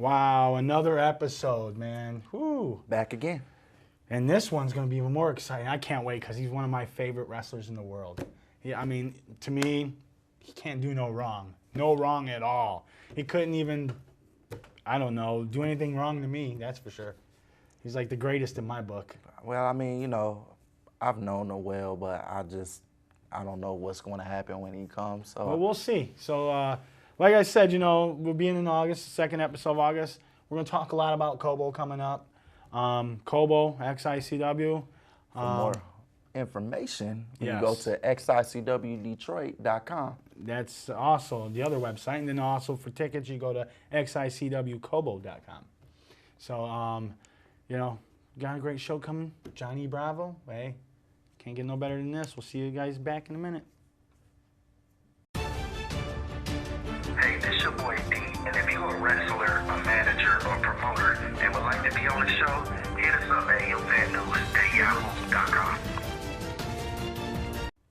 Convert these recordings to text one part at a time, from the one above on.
Wow, another episode, man. Woo. Back again. And this one's going to be even more exciting. I can't wait because he's one of my favorite wrestlers in the world. I mean, to me, he can't do no wrong. No wrong at all. He couldn't even, I don't know, do anything wrong to me, that's for sure. He's like the greatest in my book. Well, I mean, you know, I've known him well, but I don't know what's going to happen when he comes. So. Well, we'll see. So, like I said, you know, we'll be in August, second episode of August. We're going to talk a lot about Kobo coming up. Kobo, XICW. For more information, you yes. can go to XICWDetroit.com. That's also the other website. And then also for tickets, you go to XICWKobo.com. So, you know, got a great show coming. Johnny Bravo. Hey, can't get no better than this. We'll see you guys back in a minute. Hey, this your boy D, and if you're a wrestler, a manager, or promoter, and would like to be on the show, hit us up at heelfannews@yahoo.com.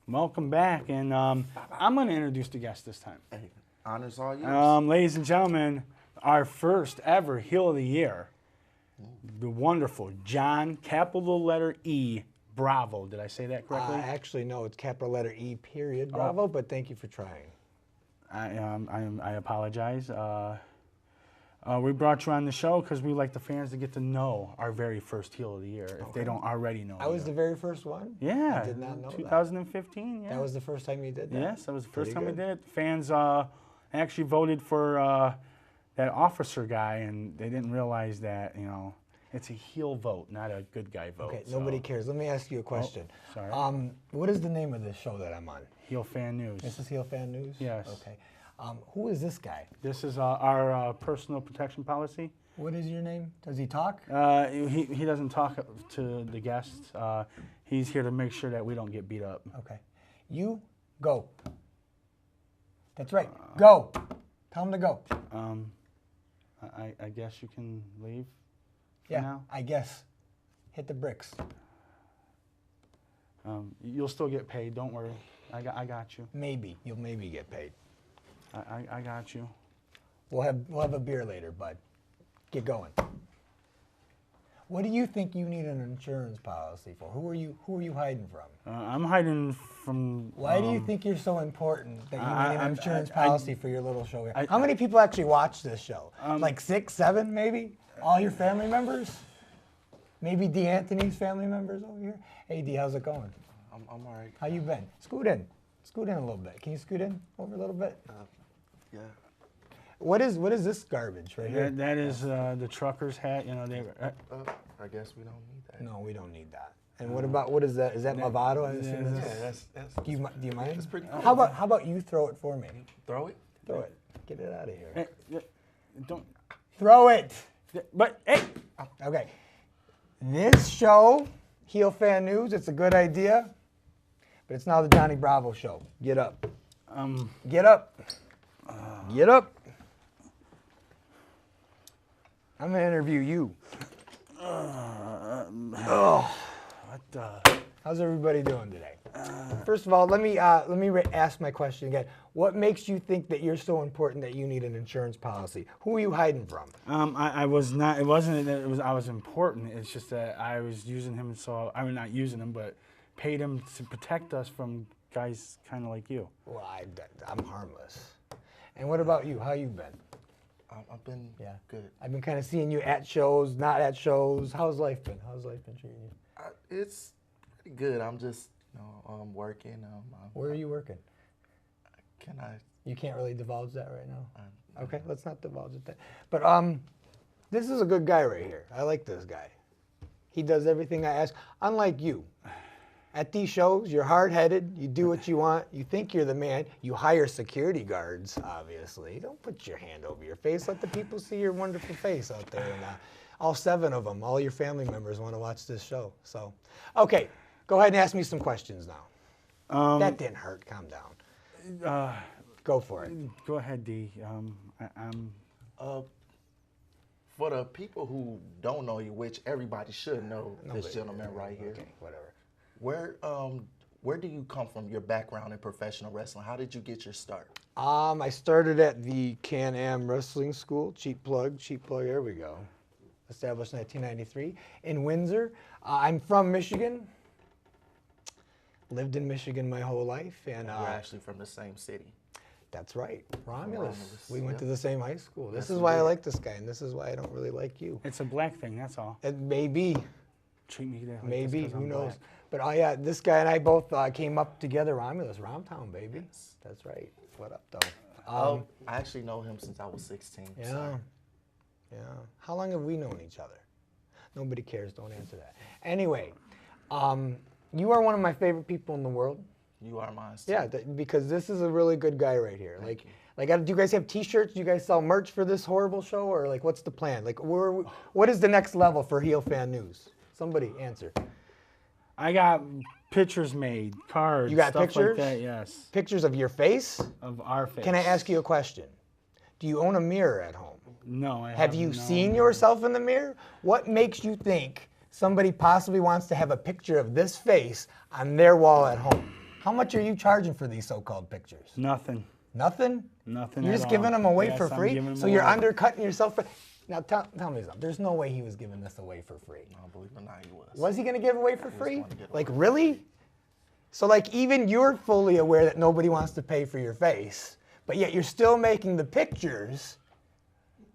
Welcome back, and I'm going to introduce the guest this time. Hey, honors all yours. Ladies and gentlemen, our first ever Heel of the Year, the wonderful John, capital letter E, Bravo. Did I say that correctly? Actually, no, it's capital letter E, period, Bravo, but thank you for trying. I apologize. We brought you on the show because we like the fans to get to know our very first Heel of the Year if they don't already know. I was the very first one? Yeah. I did not know 2015, yeah. That was the first time you did that? Yes, that was the first Pretty time we good. did it. Fans actually voted for that officer guy, and they didn't realize that, you know, it's a heel vote, not a good guy vote. Okay, so. nobody cares. Let me ask you a question. sorry. What is the name of this show that I'm on? Heel Fan News. This is Heel Fan News? Yes. Okay. Who is this guy? This is our personal protection policy. What is your name? Does he talk? He doesn't talk to the guests. He's here to make sure that we don't get beat up. Okay. You, go. That's right. Go. Tell him to go. I guess you can leave. Yeah, now? I guess. Hit the bricks. You'll still get paid. Don't worry. I got you. Maybe. You'll maybe get paid. I got you. We'll have a beer later, bud. Get going. What do you think you need an insurance policy for? Who are you hiding from? I'm hiding from. Why do you think you're so important that you need an insurance policy for your little show here? I- How many people actually watch this show? Like 6, 7, maybe? All your family members? Maybe D. Anthony's family members over here? Hey, D, how's it going? I'm all right. How you been? Scoot in. Scoot in a little bit. Can you scoot in over a little bit? Yeah. What is this garbage right here? That is the trucker's hat. You know they. I guess we don't need that. No, we don't need that. And what is that? Is that Movado? I assume Yeah, that's- that's Do you mind? That's pretty cool. How about you throw it for me? Throw it. Throw it. Get it out of here. Don't. Throw it. But hey. Okay. This show, Heel Fan News, it's a good idea, but it's now the Johnny Bravo show. Get up. Get up. Get up. I'm gonna interview you. How's everybody doing today? First of all, let me ask my question again. What makes you think that you're so important that you need an insurance policy? Who are you hiding from? I was not. It wasn't that it was. I was important. It's just that I was using him. So I mean, not using him, but paid him to protect us from guys kind of like you. Well, I'm harmless. And what about you? How you been? I've been good. I've been kind of seeing you at shows, not at shows. How's life been? How's life been treating you? It's pretty good. I'm just, working. Where are you working? Can I? You can't really divulge that right now. Okay, let's not divulge it. But this is a good guy right here. I like this guy. He does everything I ask. Unlike you, at these shows, you're hard-headed. You do what you want. You think you're the man. You hire security guards, obviously. Don't put your hand over your face. Let the people see your wonderful face out there. And all 7 of them, all your family members want to watch this show. So, okay, go ahead and ask me some questions now. That didn't hurt. Calm down. Go for it. Go ahead, D. For the people who don't know you, which everybody should know, this gentleman right here. Okay, whatever. where do you come from, your background in professional wrestling? How did you get your start? I started at the Can-Am Wrestling School, cheap plug, here we go. Established in 1993 in Windsor. I'm from Michigan. Lived in Michigan my whole life. And We're actually from the same city. That's right, Romulus. Romulus, We went yep. to the same high school. This Yes, is why we I did. like this guy, and this is why I don't really like you. It's a black thing, that's all. It may be. Treat me like this Maybe, 'cause who I'm knows? black. But yeah, this guy and I both came up together, Romulus, Romtown, baby. That's right. What up, though? I actually know him since I was 16. Yeah, so. yeah. How long have we known each other? Nobody cares. Don't answer that. Anyway, you are one of my favorite people in the world. You are mine. Yeah, because this is a really good guy right here. Do you guys have T-shirts? Do you guys sell merch for this horrible show, or like, what's the plan? Like, what is the next level for Heel Fan News? Somebody answer. I got pictures made, cards, You got stuff pictures? like that, yes. Pictures of your face? Of our face. Can I ask you a question? Do you own a mirror at home? No, I Have you no. seen yourself in the mirror? What makes you think somebody possibly wants to have a picture of this face on their wall at home? How much are you charging for these so-called pictures? Nothing. Nothing? Nothing You're at just all. giving them away Yes, for I'm free? giving 'em So you're away. undercutting yourself for... Now tell me something. There's no way he was giving this away for free. No, believe it or not, he was. Was he going to give away for free? going to give Like, away. really? So, like, even you're fully aware that nobody wants to pay for your face, but yet you're still making the pictures,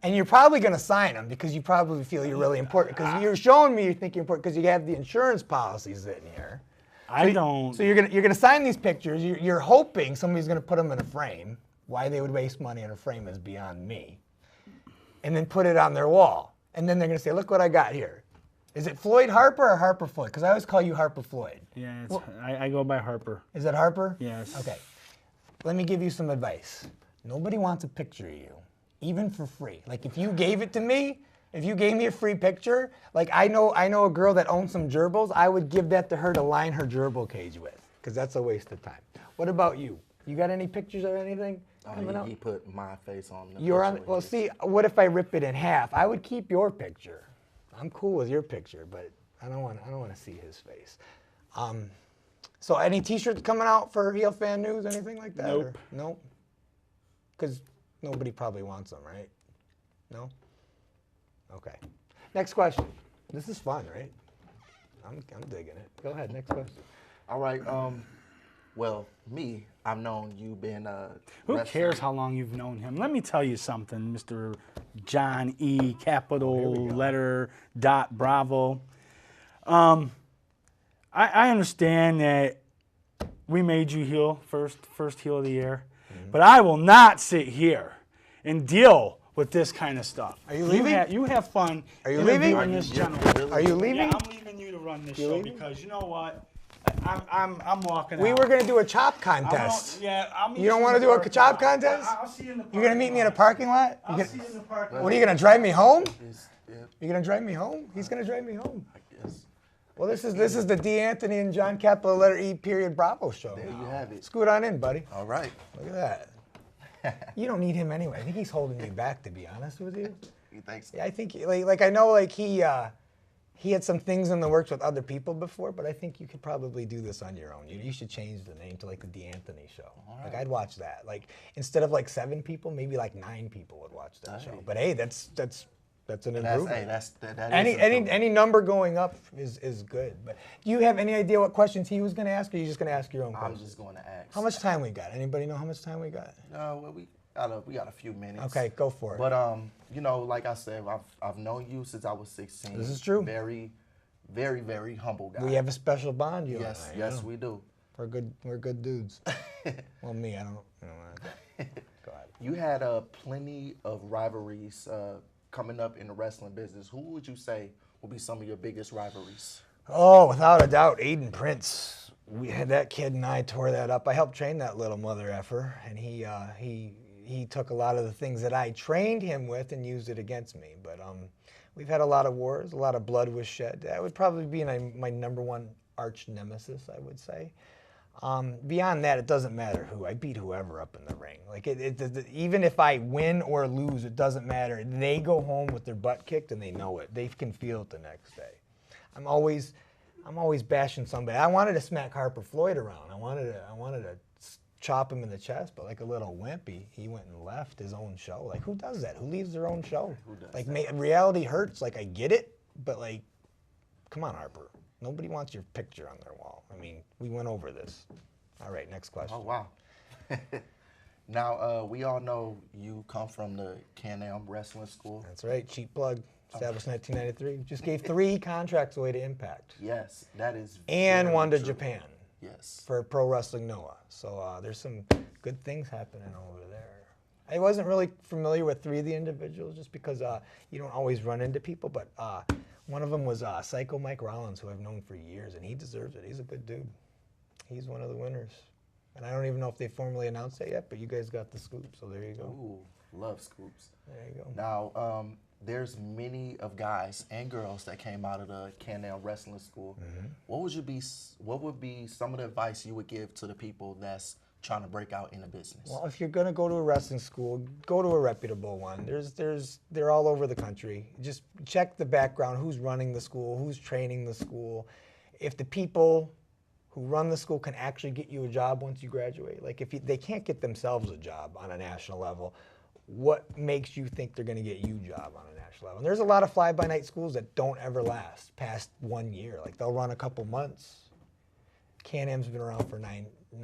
and you're probably going to sign them because you probably feel you're really important. Because you're showing me you think you're important because you have the insurance policies in here. I don't. So you're gonna sign these pictures. You're hoping somebody's going to put them in a frame. Why they would waste money on a frame is beyond me. And then put it on their wall. And then they're going to say, look what I got here. Is it Floyd Harper or Harper Floyd? Because I always call you Harper Floyd. Yeah, I go by Harper. Is that Harper? Yes. Okay. Let me give you some advice. Nobody wants a picture of you, even for free. Like, if you gave it to me, if you gave me a free picture, like I know a girl that owns some gerbils, I would give that to her to line her gerbil cage with, because that's a waste of time. What about you? You got any pictures or anything coming out? He put my face on the You're on. picture Well, with see, what if I rip it in half? I would keep your picture. I'm cool with your picture, but I don't want to see his face. So, any T-shirts coming out for Heel Fan News? Anything like that? Nope. Or, nope. Because nobody probably wants them, right? No. Okay. Next question. This is fun, right? I'm digging it. Go ahead. Next question. All right. Well, me, I've known you being a Who wrestler. cares how long you've known him? Let me tell you something, Mr. John E. Capital letter dot Bravo. I understand that we made you heel first heel of the year, but I will not sit here and deal with this kind of stuff. Are you leaving? You have fun. Are you leaving? interviewing this gentleman. Are you leaving? Yeah, I'm leaving you to run this show leaving? because you know what? I'm walking We out. were going to do a chop I'm contest. I'll meet You don't in want to the do a parking chop lot. contest? I'll see you in the parking You're going to meet me in a lot. parking lot? I'll see you in the parking lot. What are you going to drive me home? Yeah, You're going to drive me home? He's going to drive me home. I guess. Well, this is the D. Anthony and John Capital letter E period Bravo show. There you have it. Scoot on in, buddy. All right. Look at that. You don't need him anyway. I think he's holding me back, to be honest with you. You think so? Yeah, I think like I know like he had some things in the works with other people before, but I think you could probably do this on your own. You should change the name to like the D'Anthony Show. Like I'd watch that. Like instead of like 7 people, maybe like 9 people would watch that show. But hey, that's an improvement. That Any is improvement. any number going up is good. But do you have any idea what questions he was going to ask, or are you just going to ask your own I'm questions? just going to ask. How much time we got? Anybody know how much time we got? Well, we got a few minutes. Okay, go for it. But you know, like I said, I've known you since I was 16. This is true. Very, very, very humble guy. We have a special bond, you Yes, and I. yes, we do. We're good dudes. Well, me, I don't. Go ahead. You had plenty of rivalries coming up in the wrestling business. Who would you say will be some of your biggest rivalries? Oh, without a doubt, Aiden Prince. We had that kid and I tore that up. I helped train that little mother effer, and he took a lot of the things that I trained him with and used it against me. But we've had a lot of wars, a lot of blood was shed. That would probably be my number one arch nemesis, I would say. Beyond that, it doesn't matter who. I beat whoever up in the ring. Like even if I win or lose, it doesn't matter. They go home with their butt kicked and they know it. They can feel it the next day. I'm always I'm always bashing somebody. I wanted to smack Harper Floyd around. I wanted to chop him in the chest, but like a little wimp, he went and left his own show. Like, who does that? Who leaves their own show? Who does like, that? Reality hurts. Like, I get it, but like, come on, Harper. Nobody wants your picture on their wall. I mean, we went over this. All right, next question. Oh, wow. Now, we all know you come from the Can-Am Wrestling School. That's right, cheap plug. Established 1993. Just gave 3 contracts away to Impact. Yes, that is And very one to true. Japan. Yes. For Pro Wrestling Noah. So there's some good things happening over there. I wasn't really familiar with 3 of the individuals just because you don't always run into people, but one of them was Psycho Mike Rollins, who I've known for years, and he deserves it. He's a good dude. He's one of the winners. And I don't even know if they formally announced that yet, but you guys got the scoop, so there you go. Ooh, love scoops. There you go. Now, there's many of guys and girls that came out of the Can-Am Wrestling School. What would be some of the advice you would give to the people that's trying to break out in the business? Well, if you're gonna go to a wrestling school, go to a reputable one. They're all over the country. Just check the background, who's running the school, who's training the school. If the people who run the school can actually get you a job once you graduate, like if they can't get themselves a job on a national level, what makes you think they're gonna get you a job on a national level? And there's a lot of fly-by-night schools that don't ever last past 1 year. Like they'll run a couple months. Can-Am's been around for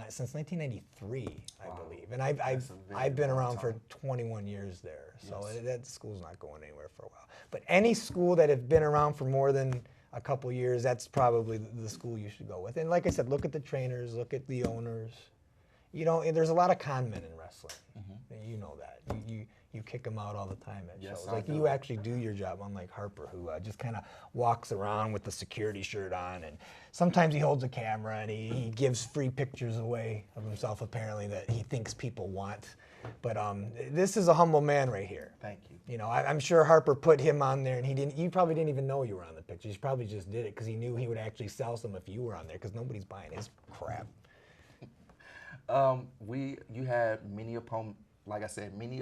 since 1993, I believe, and I've been around for 21 years there. So that school's not going anywhere for a while. But any school that have been around for more than a couple years, that's probably the school you should go with. And like I said, look at the trainers, look at the owners. You know, there's a lot of con men in wrestling. You know that. You kick them out all the time at shows. Like you actually do your job, unlike Harper, who just kind of walks around with the security shirt on, and sometimes he holds a camera and he gives free pictures away of himself, apparently, that he thinks people want. But this is a humble man right here. Thank you. You know, I'm sure Harper put him on there, and you probably didn't even know you were on the picture. You probably just did it because he knew he would actually sell some if you were on there, because nobody's buying his crap. You had many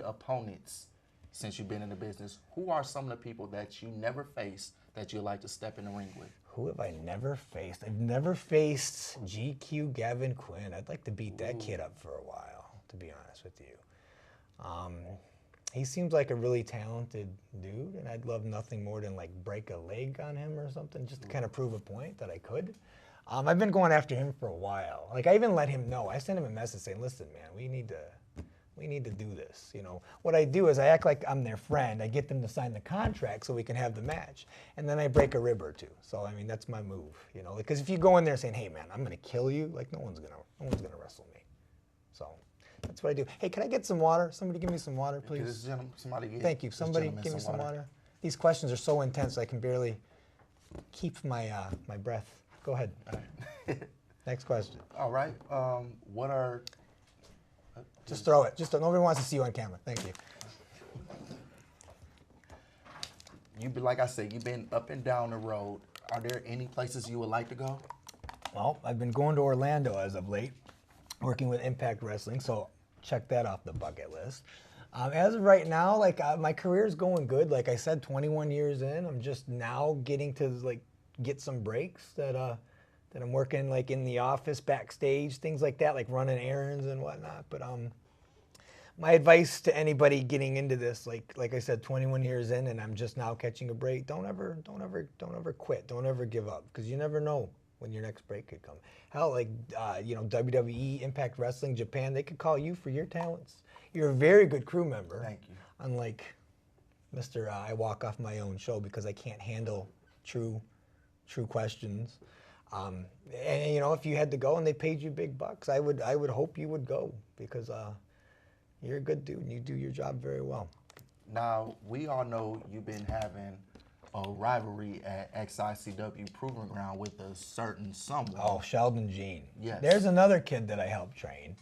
opponents since you've been in the business. Who are some of the people that you never faced that you'd like to step in the ring with? Who have I never faced? I've never faced GQ Gavin Quinn. I'd like to beat that kid up for a while, to be honest with you. He seems like a really talented dude, and I'd love nothing more than like break a leg on him or something, just to kind of prove a point that I could. I've been going after him for a while. Like I even let him know. I sent him a message saying, "Listen, man, we need to do this." You know, what I do is I act like I'm their friend. I get them to sign the contract so we can have the match, and then I break a rib or two. So I mean, that's my move. You know, because if you go in there saying, "Hey, man, I'm gonna kill you," like no one's gonna wrestle me. So that's what I do. Hey, can I get some water? Somebody give me some water, please. Thank you. Somebody give me some water. These questions are so intense I can barely keep my my breath. Go ahead. Next question. All right. What are... Just throw it. Nobody wants to see you on camera. Thank you. Like I said, you've been up and down the road. Are there any places you would like to go? Well, I've been going to Orlando as of late, working with Impact Wrestling, so check that off the bucket list. As of right now, like my career's going good. Like I said, 21 years in, I'm just now getting to like get some breaks that I'm working like in the office, backstage, things like that, like running errands and whatnot. But my advice to anybody getting into this, like I said, 21 years in, and I'm just now catching a break. Don't ever quit. Don't ever give up, because you never know when your next break could come. Hell, like you know, WWE, Impact Wrestling, Japan, they could call you for your talents. You're a very good crew member. Thank you. Unlike Mr. I walk off my own show because I can't handle true questions. And you know, if you had to go and they paid you big bucks, I would hope you would go, because you're a good dude and you do your job very well. Now, we all know you've been having a rivalry at XICW Proving Ground with a certain someone. Oh, Sheldon Jean. Yes. There's another kid that I helped train,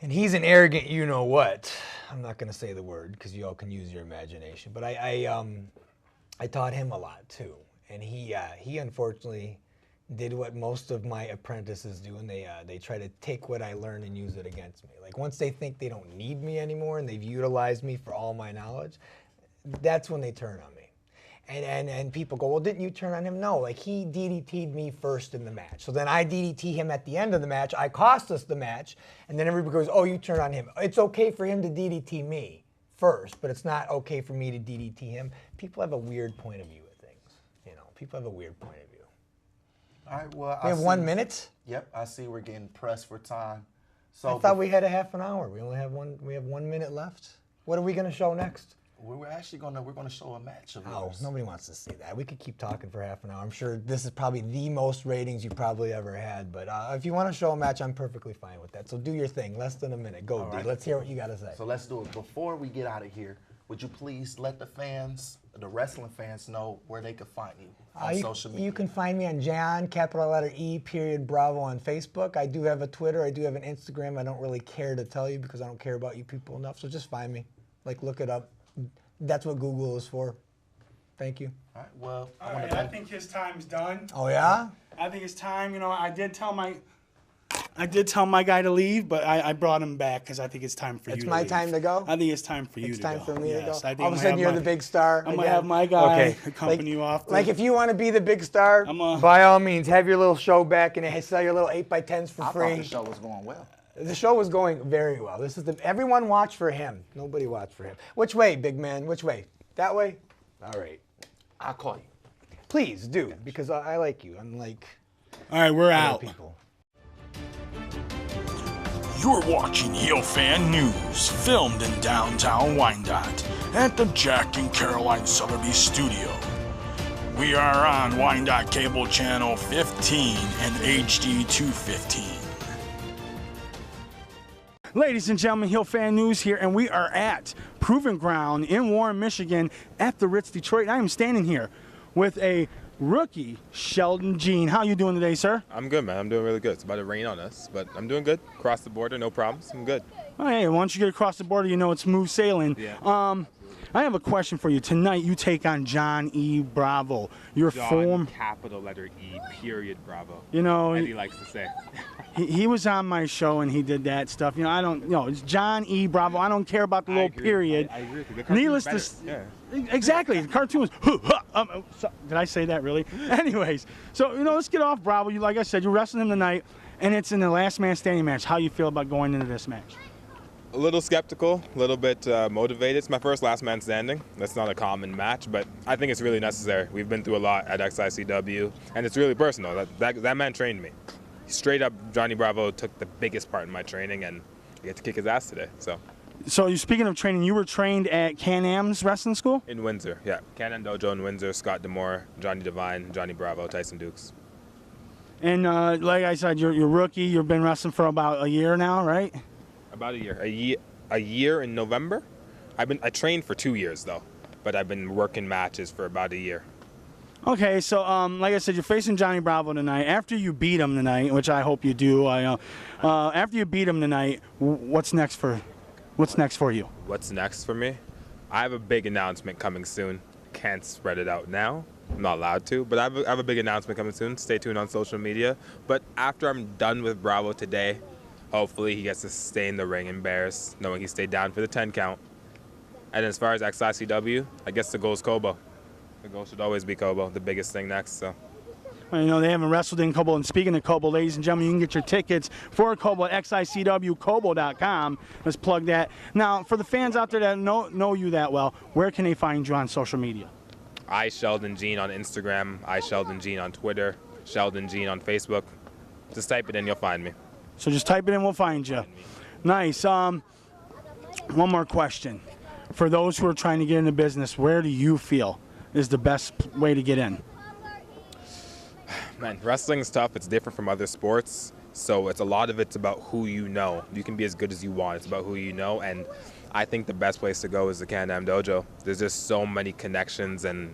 and he's an arrogant you-know-what. I'm not going to say the word because you all can use your imagination, but I taught him a lot too. And he unfortunately did what most of my apprentices do, and they try to take what I learned and use it against me. Like once they think they don't need me anymore and they've utilized me for all my knowledge, that's when they turn on me. And people go, well, didn't you turn on him? No, like he DDT'd me first in the match. So then I DDT him at the end of the match. I cost us the match. And then everybody goes, oh, you turn on him. It's okay for him to DDT me first, but it's not okay for me to DDT him. People have a weird point of view of things. You know, people have a weird point of view. All right, well, We have 1 minute? Yep, I see we're getting pressed for time. So I thought we had a half an hour. We only have we have 1 minute left. What are we gonna show next? we're actually gonna show a match of Oh, yours. nobody wants to see that. We could keep talking for half an hour. I'm sure this is probably the most ratings you probably ever had. But if you want to show a match, I'm perfectly fine with that. So do your thing. Less than a minute. Go, D. right. Let's hear what you got to say. So let's do it. Before we get out of here, would you please let the fans, the wrestling fans, know where they can find you on social media? You can find me on John, capital letter E, period, Bravo on Facebook. I do have a Twitter. I do have an Instagram. I don't really care to tell you because I don't care about you people enough. So just find me. Like, look it up. That's what Google is for. Thank you. All right, well, All right, I think his time's done. Oh, yeah? I think it's time. You know, I did tell my guy to leave, but I brought him back because I think it's time for you It's to my leave. time to go? I think it's time for you It's to time go. for me to go? Yes, I think All of I'm a gonna sudden, have you're my- the big star. I'm going again? to have my guy Okay. accompany you off. Like, if you want to be the big star, I'm by all means, have your little show back and sell your little 8x10s for I free. thought the show was going well. The show was going very well. Everyone watched for him. Nobody watched for him. Which way, big man? Which way? That way? All right. I'll call you. Please do, because I like you. Unlike All right, we're other out. people. You're watching Heel Fan News, filmed in downtown Wyandotte at the Jack and Caroline Sutherby studio. We are on Wyandotte Cable Channel 15 and HD 215. Ladies and gentlemen, Heel Fan News here, and we are at Proven Ground in Warren, Michigan, at the Ritz Detroit. I am standing here with a rookie, Sheldon Jean. How you doing today, sir? I'm good, man. I'm doing really good. It's about to rain on us, but I'm doing good. Cross the border, no problems. I'm good. Oh, hey, once you get across the border, you know it's smooth sailing. Yeah. I have a question for you. Tonight, you take on John E. Bravo. Your form, capital letter E, period, Bravo. you know, As he likes to say. he was on my show and he did that stuff. You know, I don't, you know, it's John E. Bravo. I don't care about the little period. I agree with you. The cartoon's Needless better. to exactly, the cartoon was. Did I say that really? Anyways, so you know, let's get off Bravo. You, like I said, you're wrestling him tonight, and it's in the last man standing match. How you feel about going into this match? A little skeptical, a little bit motivated. It's my first last man standing. That's not a common match, but I think it's really necessary. We've been through a lot at XICW, and it's really personal. That man trained me. Straight up, Johnny Bravo took the biggest part in my training, and I get to kick his ass today. So you speaking of training, you were trained at Can-Am's wrestling school? In Windsor, yeah. Can-Am Dojo in Windsor, Scott D'Amore, Johnny Devine, Johnny Bravo, Tyson Dukes. And like I said, you're rookie. You've been wrestling for about a year now, right? About a year. A year in November. I trained for 2 years though, but I've been working matches for about a year. Okay, so like I said, you're facing Johnny Bravo tonight. After you beat him tonight, which I hope you do, after you beat him tonight, what's next for you? What's next for me? I have a big announcement coming soon. Can't spread it out now. I'm not allowed to, but I have a big announcement coming soon. Stay tuned on social media. But after I'm done with Bravo today, hopefully he gets to stay in the ring embarrassed, knowing he stayed down for the 10 count. And as far as XICW, I guess the goal is Kobo. The goal should always be Kobo, the biggest thing next. So. Well, you know, they haven't wrestled in Kobo. And speaking of Kobo, ladies and gentlemen, you can get your tickets for Kobo at XICWKobo.com. Let's plug that. Now, for the fans out there that know you that well, where can they find you on social media? I, Sheldon Jean on Instagram. I, Sheldon Jean on Twitter. Sheldon Jean on Facebook. Just type it in, you'll find me. So just type it in, we'll find you. Nice. One more question. For those who are trying to get into business, where do you feel is the best way to get in? Man, wrestling's tough. It's different from other sports. So a lot of it's about who you know. You can be as good as you want. It's about who you know. And I think the best place to go is the Can-Am Dojo. There's just so many connections and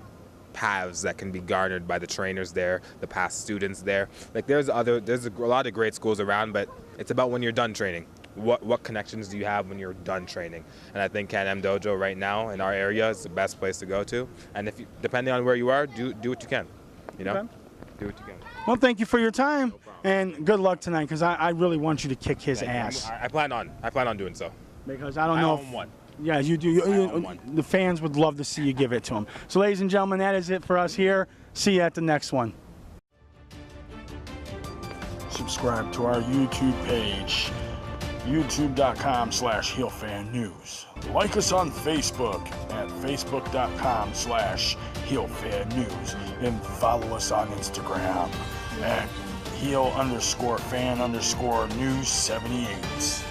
paths that can be garnered by the trainers there, the past students there. Like there's a lot of great schools around, but it's about when you're done training. What connections do you have when you're done training? And I think Can-Am Dojo right now in our area is the best place to go to. And if you, depending on where you are, do what you can. You know, Okay. Do what you can. Well, thank you for your time, and good luck tonight, because I really want you to kick his ass. I plan on doing so. Because I don't I know own one. Yeah, you do. The fans would love to see you give it to them. So, ladies and gentlemen, that is it for us here. See you at the next one. Subscribe to our YouTube page, youtube.com/HeelFanNews. Like us on Facebook at facebook.com/HeelFanNews. And follow us on Instagram at heel_fan_news78.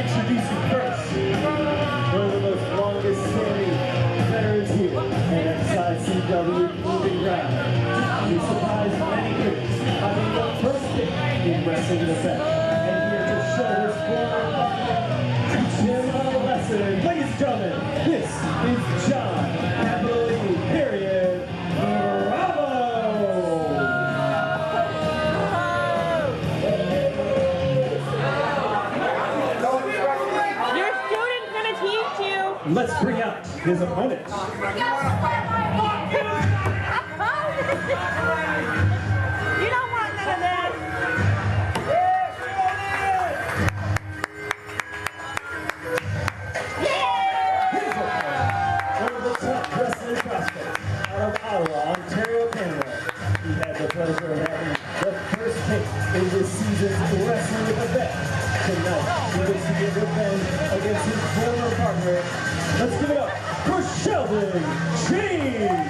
Introducing first, one of the most longest standing veterans here at XICW Moving Ground. He surprised many critics by being the first pick in wrestling event. And here to show his former teach him a lesson. Ladies and gentlemen, this is John, capital E, period, Bravo! Your student's gonna teach you. Let's bring out his opponent. You don't want none of this. One of the top wrestling prospects out of Ottawa, Ontario, Canada. He had the pleasure of having the first pick in this season's Wrestling with a Bet. Tonight, he gets to get revenge against his former partner. Let's give it up for Sheldon Jean!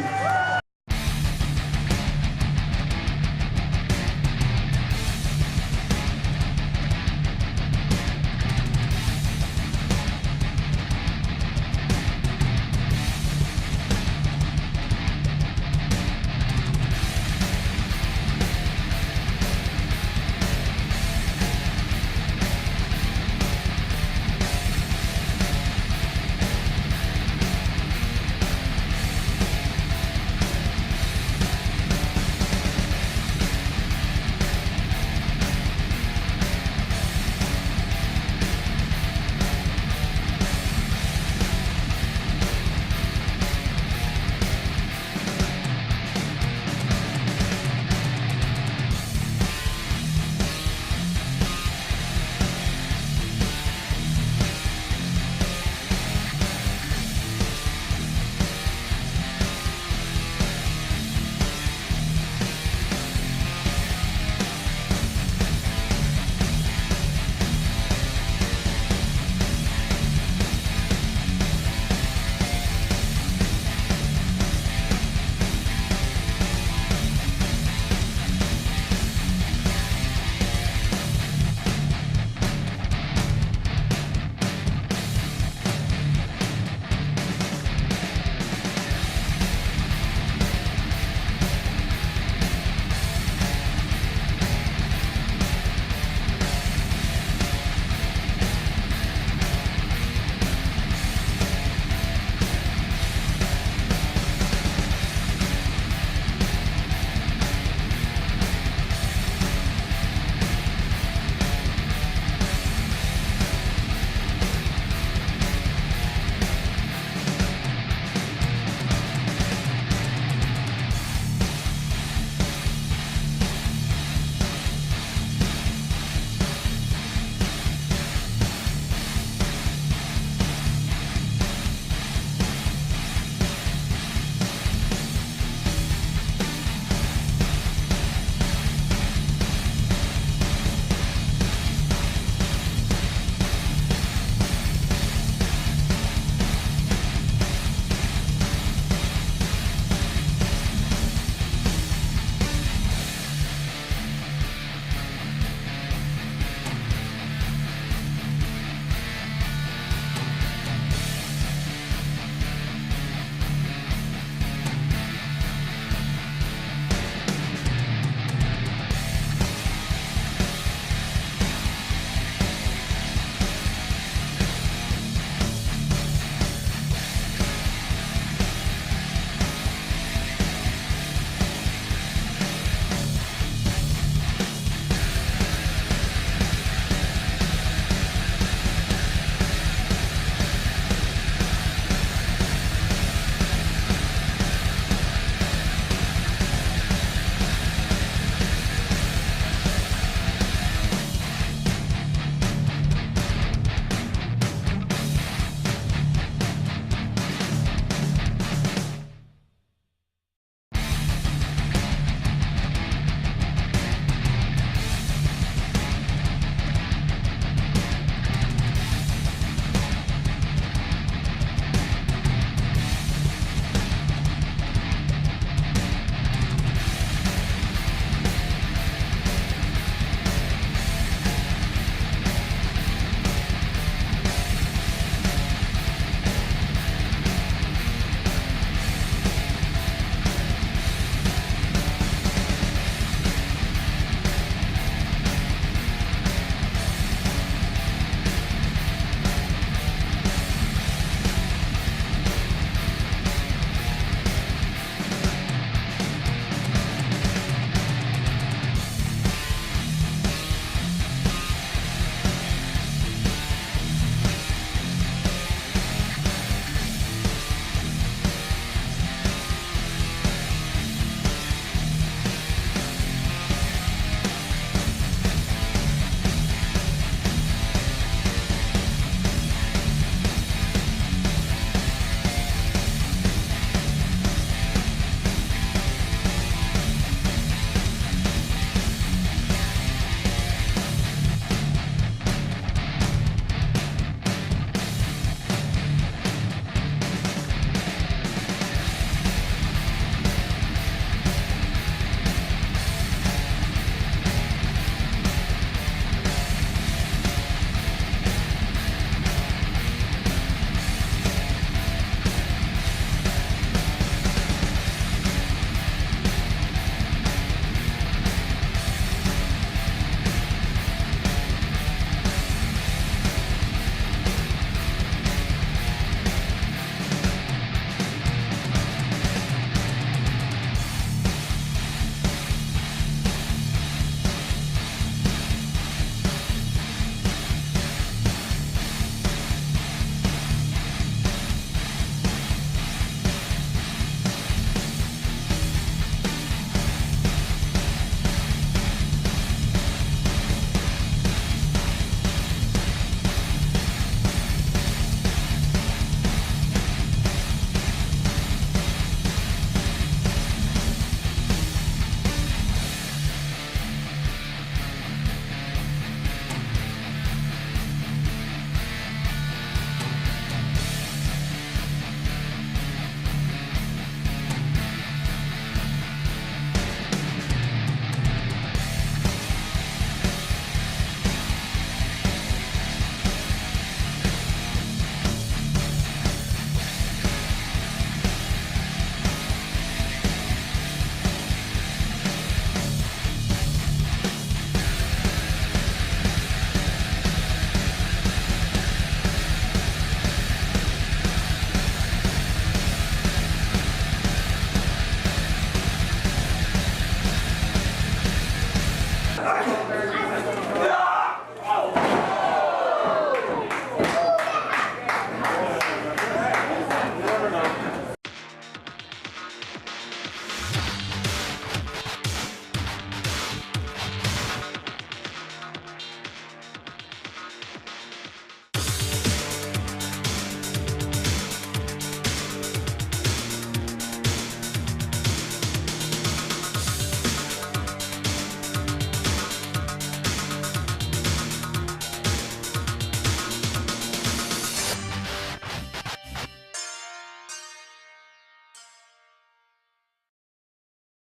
Takeover.